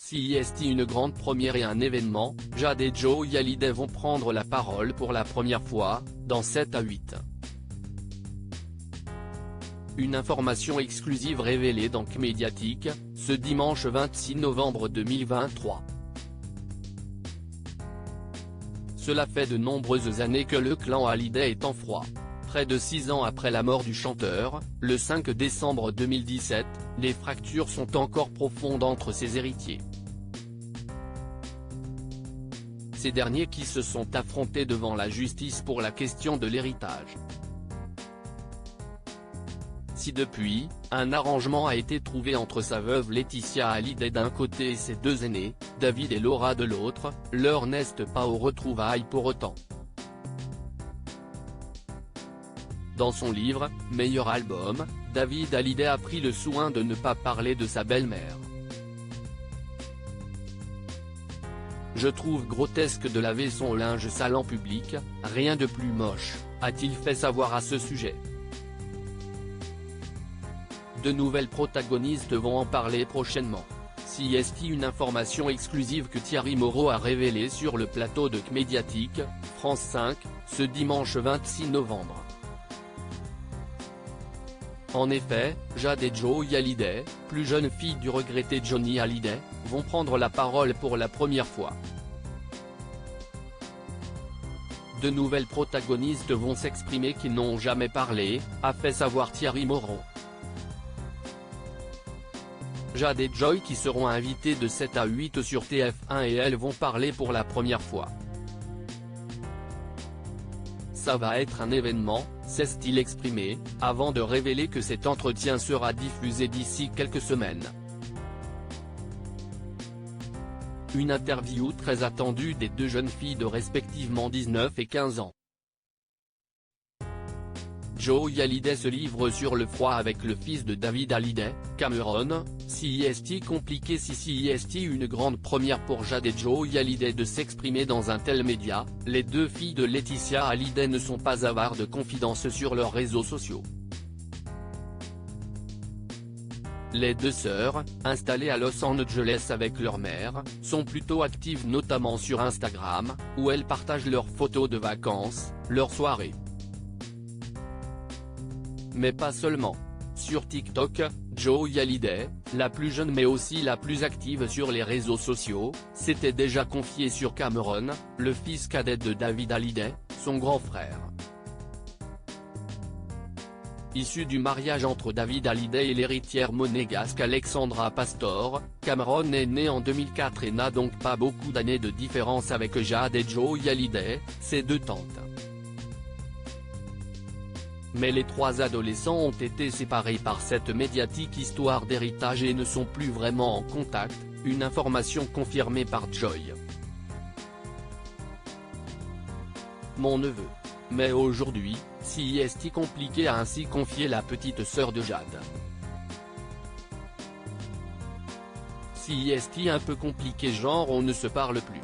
CIST une grande première et un événement, Jade et Joey Hallyday vont prendre la parole pour la première fois, dans 7 à 8. Une information exclusive révélée dans Médiatique, ce dimanche 26 novembre 2023. Cela fait de nombreuses années que le clan Hallyday est en froid. Près de 6 ans après la mort du chanteur, le 5 décembre 2017, les fractures sont encore profondes entre ses héritiers. Ces derniers qui se sont affrontés devant la justice pour la question de l'héritage. Si depuis, un arrangement a été trouvé entre sa veuve Laetitia Hallyday d'un côté et ses deux aînés, David et Laura de l'autre, l'heure n'est pas aux retrouvailles pour autant. Dans son livre, Meilleur album, David Hallyday a pris le soin de ne pas parler de sa belle-mère. Je trouve grotesque de laver son linge sale en public, rien de plus moche, a-t-il fait savoir à ce sujet. De nouvelles protagonistes vont en parler prochainement. CIST une information exclusive que Thierry Moreau a révélée sur le plateau de Médiatique, France 5, ce dimanche 26 novembre. En effet, Jade et Joey Hallyday, plus jeune fille du regretté Johnny Hallyday, vont prendre la parole pour la première fois. De nouvelles protagonistes vont s'exprimer qui n'ont jamais parlé, a fait savoir Thierry Moreau. Jade et Joey qui seront invités de 7 à 8 sur TF1 et elles vont parler pour la première fois. Ça va être un événement, s'est-il exprimé, avant de révéler que cet entretien sera diffusé d'ici quelques semaines. Une interview très attendue des deux jeunes filles de respectivement 19 et 15 ans. Joey Hallyday se livre sur le froid avec le fils de David Hallyday, Cameron. CIST compliqué. Si CIST une grande première pour Jade et Joey Hallyday de s'exprimer dans un tel média, les deux filles de Laetitia Hallyday ne sont pas avares de confidences sur leurs réseaux sociaux. Les deux sœurs, installées à Los Angeles avec leur mère, sont plutôt actives notamment sur Instagram, où elles partagent leurs photos de vacances, leurs soirées. Mais pas seulement. Sur TikTok, Joey Hallyday, la plus jeune mais aussi la plus active sur les réseaux sociaux, s'était déjà confiée sur Cameron, le fils cadet de David Hallyday, son grand frère. Issu du mariage entre David Hallyday et l'héritière monégasque Alexandra Pastor, Cameron est né en 2004 et n'a donc pas beaucoup d'années de différence avec Jade et Joey Hallyday, ses deux tantes. Mais les trois adolescents ont été séparés par cette médiatique histoire d'héritage et ne sont plus vraiment en contact, une information confirmée par Joey. Mon neveu. Mais aujourd'hui, CIST compliqué a ainsi confié la petite sœur de Jade. CIST un peu compliqué genre on ne se parle plus.